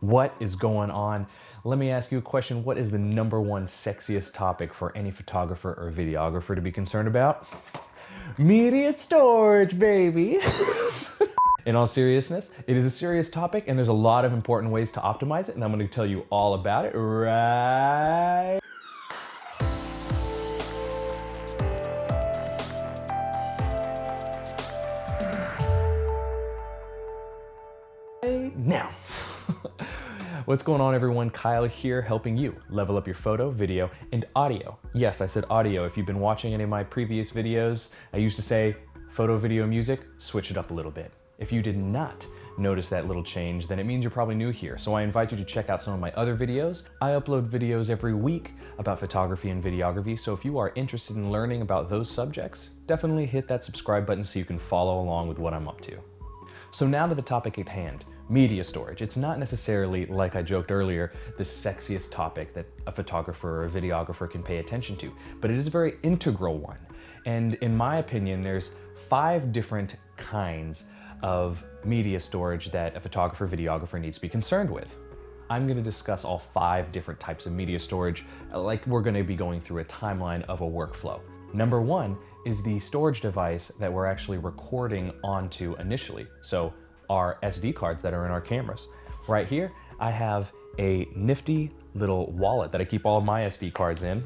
What is going on? Let me ask you a question. What is the number one sexiest topic for any photographer or videographer to be concerned about? Media storage, baby. In all seriousness, it is a serious topic and there's a lot of important ways to optimize it, and I'm going to tell you all about it right now. What's going on, everyone? Kyle here, helping you level up your photo, video, and audio. Yes, I said audio. If you've been watching any of my previous videos, I used to say photo, video, music, switch it up a little bit. If you did not notice that little change, then it means you're probably new here. So I invite you to check out some of my other videos. I upload videos every week about photography and videography. So if you are interested in learning about those subjects, definitely hit that subscribe button so you can follow along with what I'm up to. So now to the topic at hand. Media storage. It's not necessarily, like I joked earlier, the sexiest topic that a photographer or a videographer can pay attention to, but it is a very integral one. And in my opinion, there's 5 different kinds of media storage that a photographer, videographer needs to be concerned with. I'm going to discuss all 5 different types of media storage, like we're going to be going through a timeline of a workflow. Number 1 is the storage device that we're actually recording onto initially. So our SD cards that are in our cameras. Right here, I have a nifty little wallet that I keep all of my SD cards in,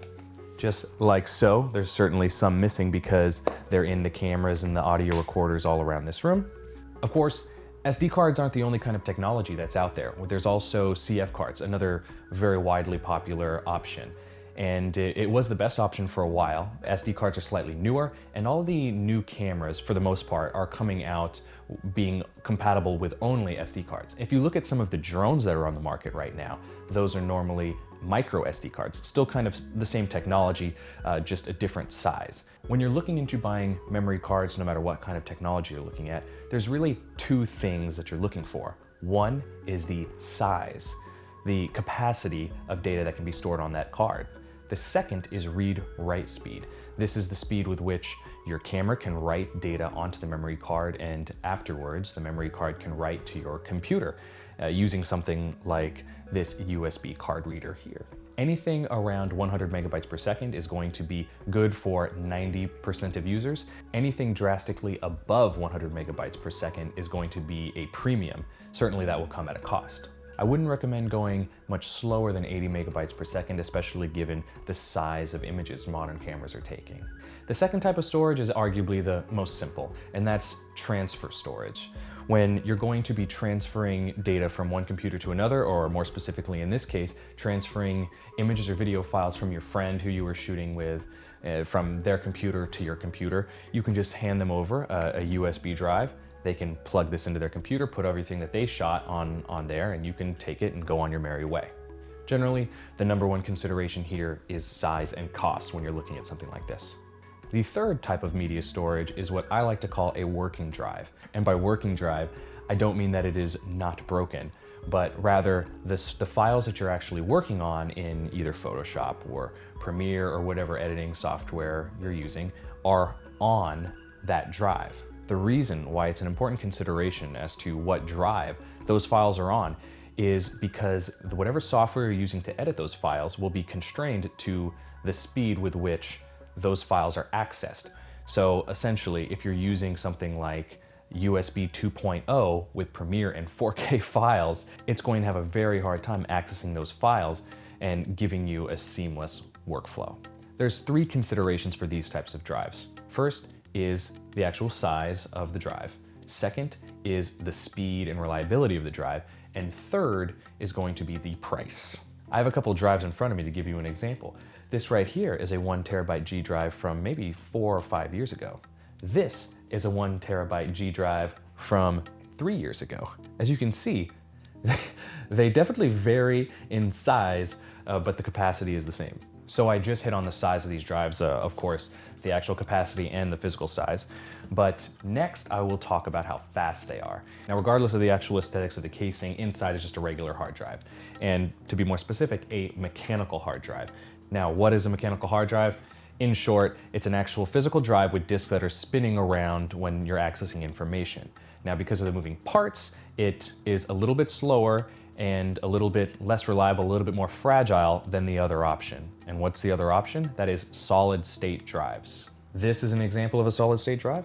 just like so. There's certainly some missing because they're in the cameras and the audio recorders all around this room. Of course, SD cards aren't the only kind of technology that's out there. There's also CF cards, another very widely popular option. And it was the best option for a while. SD cards are slightly newer, and all the new cameras, for the most part, are coming out being compatible with only SD cards. If you look at some of the drones that are on the market right now, those are normally micro SD cards, still kind of the same technology, just a different size. When you're looking into buying memory cards, no matter what kind of technology you're looking at, there's really 2 things that you're looking for. One is the size, the capacity of data that can be stored on that card. The second is read-write speed. This is the speed with which your camera can write data onto the memory card, and afterwards the memory card can write to your computer using something like this USB card reader here. Anything around 100 megabytes per second is going to be good for 90% of users. Anything drastically above 100 megabytes per second is going to be a premium. Certainly that will come at a cost. I wouldn't recommend going much slower than 80 megabytes per second, especially given the size of images modern cameras are taking. The second type of storage is arguably the most simple, and that's transfer storage. When you're going to be transferring data from one computer to another, or more specifically in this case, transferring images or video files from your friend who you were shooting with from their computer to your computer, you can just hand them over a USB drive. They can plug this into their computer, put everything that they shot on there, and you can take it and go on your merry way. Generally, the number 1 consideration here is size and cost when you're looking at something like this. The third type of media storage is what I like to call a working drive. And by working drive, I don't mean that it is not broken, but rather the files that you're actually working on in either Photoshop or Premiere or whatever editing software you're using are on that drive. The reason why it's an important consideration as to what drive those files are on is because whatever software you're using to edit those files will be constrained to the speed with which those files are accessed. So essentially, if you're using something like USB 2.0 with Premiere and 4K files, it's going to have a very hard time accessing those files and giving you a seamless workflow. There's 3 considerations for these types of drives. First is the actual size of the drive. Second is the speed and reliability of the drive. And third is going to be the price. I have a couple drives in front of me to give you an example. This right here is a 1 terabyte G drive from maybe 4 or 5 years ago. This is a 1 terabyte G drive from 3 years ago. As you can see, they definitely vary in size, but the capacity is the same. So I just hit on the size of these drives, of course, the actual capacity and the physical size. But next I will talk about how fast they are. Now, regardless of the actual aesthetics of the casing, inside is just a regular hard drive. And to be more specific, a mechanical hard drive. Now, what is a mechanical hard drive? In short, it's an actual physical drive with disks that are spinning around when you're accessing information. Now, because of the moving parts, it is a little bit slower and a little bit less reliable, a little bit more fragile than the other option. And what's the other option? That is solid state drives. This is an example of a solid state drive,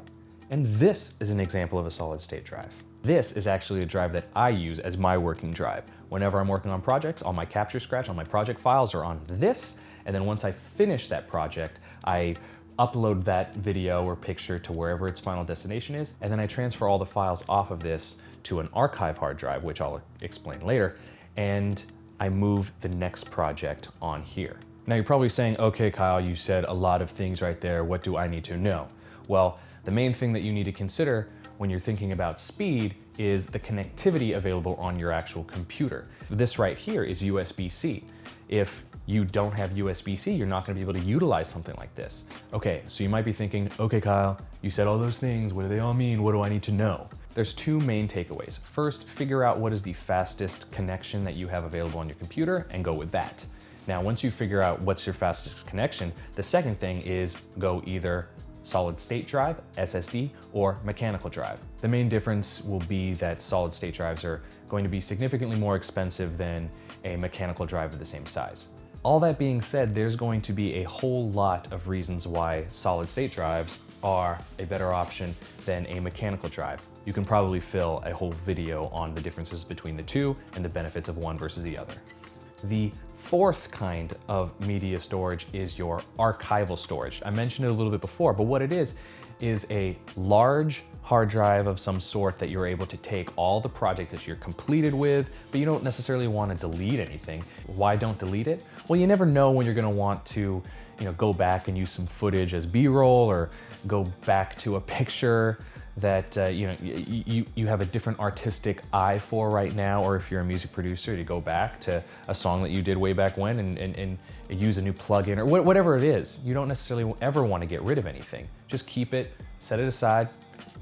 and this is an example of a solid state drive. This is actually a drive that I use as my working drive. Whenever I'm working on projects, all my capture scratch, all my project files are on this, and then once I finish that project, I upload that video or picture to wherever its final destination is, and then I transfer all the files off of this to an archive hard drive, which I'll explain later, and I move the next project on here. Now you're probably saying, okay, Kyle, you said a lot of things right there. What do I need to know? Well, the main thing that you need to consider when you're thinking about speed is the connectivity available on your actual computer. This right here is USB-C. If you don't have USB-C, you're not gonna be able to utilize something like this. Okay, so you might be thinking, okay, Kyle, you said all those things. What do they all mean? What do I need to know? There's two main takeaways. First, figure out what is the fastest connection that you have available on your computer and go with that. Now, once you figure out what's your fastest connection, the second thing is go either solid state drive, SSD, or mechanical drive. The main difference will be that solid state drives are going to be significantly more expensive than a mechanical drive of the same size. All that being said, there's going to be a whole lot of reasons why solid state drives are a better option than a mechanical drive. You can probably fill a whole video on the differences between the two and the benefits of one versus the other. The fourth kind of media storage is your archival storage. I mentioned it a little bit before, but what it is a large hard drive of some sort that you're able to take all the project that you're completed with, but you don't necessarily want to delete anything. Why don't delete it? Well, you never know when you're going to want to, go back and use some footage as B-roll or go back to a picture that you have a different artistic eye for right now, or if you're a music producer, to go back to a song that you did way back when and use a new plugin or whatever it is. You don't necessarily ever want to get rid of anything. Just keep it, set it aside.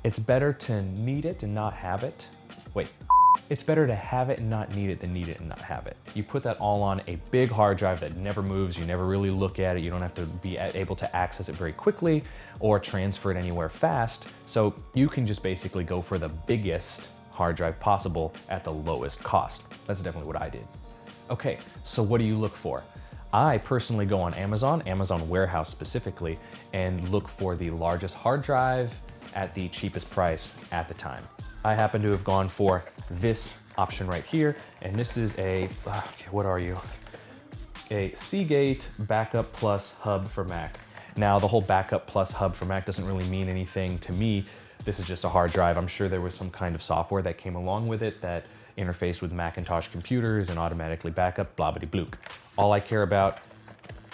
It's better to need it and not have it. It's better to have it and not need it than need it and not have it. You put that all on a big hard drive that never moves, you never really look at it, you don't have to be able to access it very quickly or transfer it anywhere fast. So you can just basically go for the biggest hard drive possible at the lowest cost. That's definitely what I did. Okay, so what do you look for? I personally go on Amazon Warehouse specifically, and look for the largest hard drive at the cheapest price at the time. I happen to have gone for this option right here, and this is a Seagate Backup Plus Hub for Mac. Now, the whole Backup Plus Hub for Mac doesn't really mean anything to me. This is just a hard drive. I'm sure there was some kind of software that came along with it that interfaced with Macintosh computers and automatically backup, blah bitty blook. All I care about,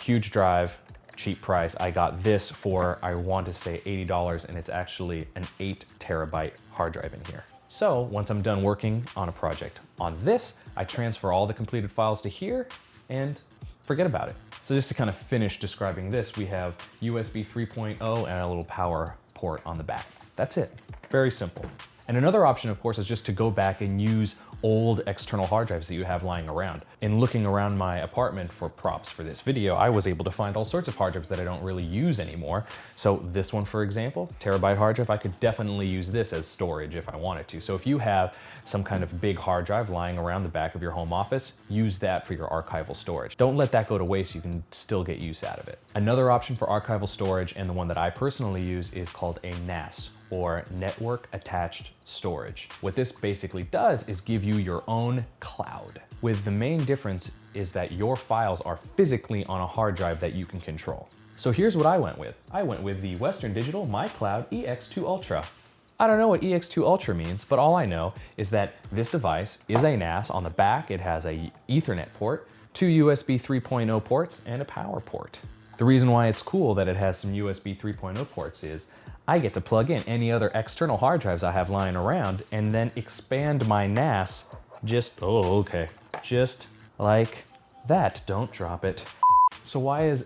huge drive, cheap price. I got this for, I want to say $80, and it's actually an 8 terabyte hard drive in here. So once I'm done working on a project on this, I transfer all the completed files to here and forget about it. So just to kind of finish describing this, we have USB 3.0 and a little power port on the back. That's it. Very simple. And another option, of course, is just to go back and use old external hard drives that you have lying around. In looking around my apartment for props for this video, I was able to find all sorts of hard drives that I don't really use anymore. So this one, for example, terabyte hard drive, I could definitely use this as storage if I wanted to. So if you have some kind of big hard drive lying around the back of your home office, use that for your archival storage. Don't let that go to waste. You can still get use out of it. Another option for archival storage, and the one that I personally use, is called a NAS, or network attached storage. What this basically does is give you your own cloud, with the main difference is that your files are physically on a hard drive that you can control. So here's what I went with. I went with the Western Digital MyCloud EX2 Ultra. I don't know what EX2 Ultra means, but all I know is that this device is a NAS. On the back, it has a Ethernet port, 2 USB 3.0 ports, and a power port. The reason why it's cool that it has some USB 3.0 ports is I get to plug in any other external hard drives I have lying around and then expand my NAS just like that. Don't drop it. So why is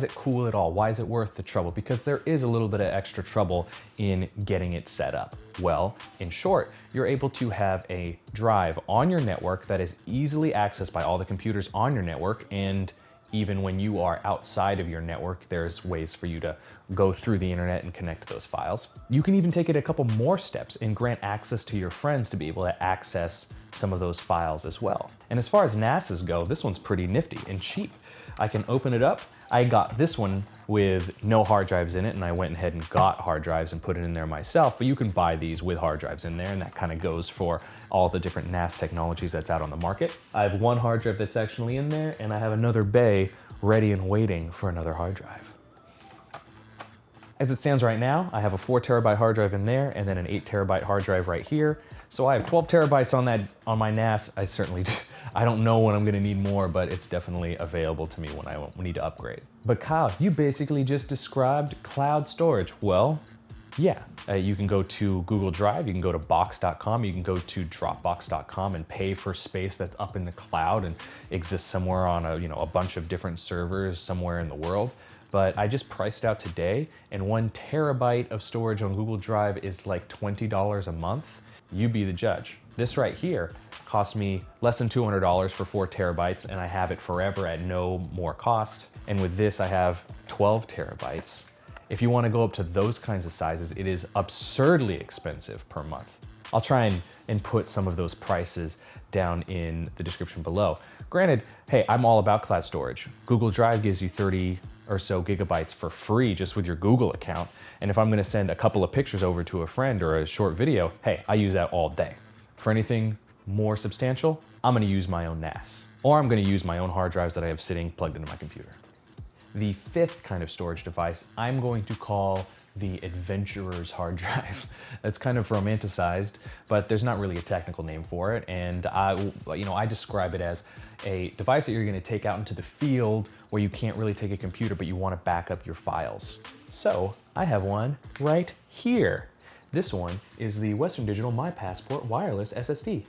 it cool at all? Why is it worth the trouble? Because there is a little bit of extra trouble in getting it set up. Well, in short, you're able to have a drive on your network that is easily accessed by all the computers on your network, and even when you are outside of your network, there's ways for you to go through the internet and connect those files. You can even take it a couple more steps and grant access to your friends to be able to access some of those files as well. And as far as NASs go, this one's pretty nifty and cheap. I can open it up. I got this one with no hard drives in it, and I went ahead and got hard drives and put it in there myself, but you can buy these with hard drives in there, and that kind of goes for all the different NAS technologies that's out on the market. I have one hard drive that's actually in there, and I have another bay ready and waiting for another hard drive. As it stands right now, I have a 4 terabyte hard drive in there and then an 8 terabyte hard drive right here. So I have 12 terabytes on my NAS. I don't know when I'm gonna need more, but it's definitely available to me when I need to upgrade. But Kyle, you basically just described cloud storage. Well, yeah, you can go to Google Drive, you can go to box.com, you can go to dropbox.com and pay for space that's up in the cloud and exists somewhere on a bunch of different servers somewhere in the world. But I just priced out today, and 1 terabyte of storage on Google Drive is like $20 a month. You be the judge. This right here cost me less than $200 for 4 terabytes, and I have it forever at no more cost. And with this, I have 12 terabytes. If you want to go up to those kinds of sizes, it is absurdly expensive per month. I'll try and put some of those prices down in the description below. Granted, hey, I'm all about cloud storage. Google Drive gives you 30 or so gigabytes for free just with your Google account. And if I'm gonna send a couple of pictures over to a friend or a short video, hey, I use that all day. For anything more substantial, I'm gonna use my own NAS, or I'm gonna use my own hard drives that I have sitting plugged into my computer. The 5th kind of storage device I'm going to call the adventurer's hard drive. That's kind of romanticized, but there's not really a technical name for it. And I describe it as a device that you're gonna take out into the field where you can't really take a computer, but you wanna back up your files. So I have one right here. This one is the Western Digital My Passport Wireless SSD.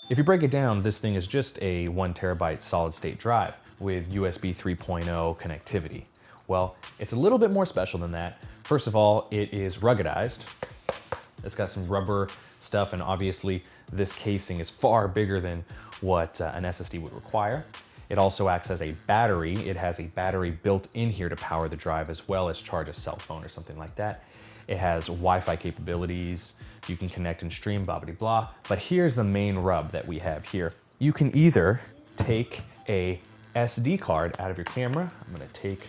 If you break it down, this thing is just a 1 terabyte solid state drive with USB 3.0 connectivity. Well, it's a little bit more special than that. First of all, it is ruggedized. It's got some rubber stuff, and obviously this casing is far bigger than what an SSD would require. It also acts as a battery. It has a battery built in here to power the drive as well as charge a cell phone or something like that. It has Wi-Fi capabilities. You can connect and stream, blah, blah, blah. But here's the main rub that we have here. You can either take a SD card out of your camera. I'm gonna take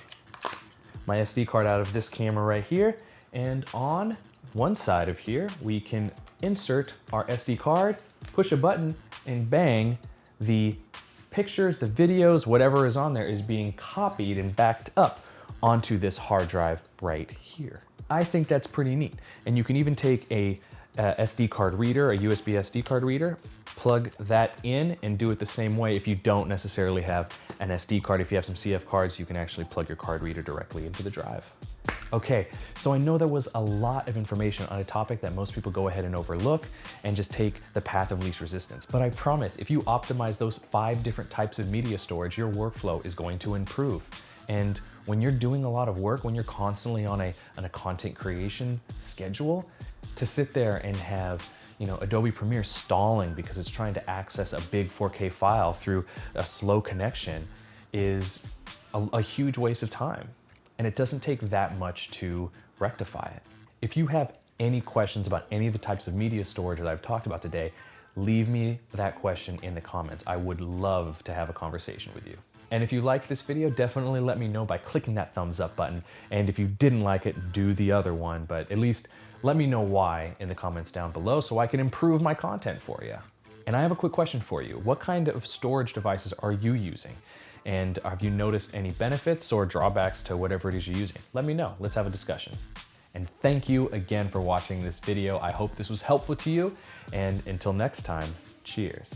my SD card out of this camera right here, and on one side of here, we can insert our SD card, push a button, and bang, the pictures, the videos, whatever is on there is being copied and backed up onto this hard drive right here. I think that's pretty neat. And you can even take a SD card reader, a USB SD card reader, plug that in and do it the same way. If you don't necessarily have an SD card, if you have some CF cards, you can actually plug your card reader directly into the drive. Okay, so I know there was a lot of information on a topic that most people go ahead and overlook and just take the path of least resistance. But I promise, if you optimize those 5 different types of media storage, your workflow is going to improve. And when you're doing a lot of work, when you're constantly on a content creation schedule, to sit there and have Adobe Premiere stalling because it's trying to access a big 4K file through a slow connection is a huge waste of time. And it doesn't take that much to rectify it. If you have any questions about any of the types of media storage that I've talked about today, leave me that question in the comments. I would love to have a conversation with you. And if you liked this video, definitely let me know by clicking that thumbs up button. And if you didn't like it, do the other one, but at least let me know why in the comments down below so I can improve my content for you. And I have a quick question for you. What kind of storage devices are you using? And have you noticed any benefits or drawbacks to whatever it is you're using? Let me know. Let's have a discussion. And thank you again for watching this video. I hope this was helpful to you. And until next time, cheers.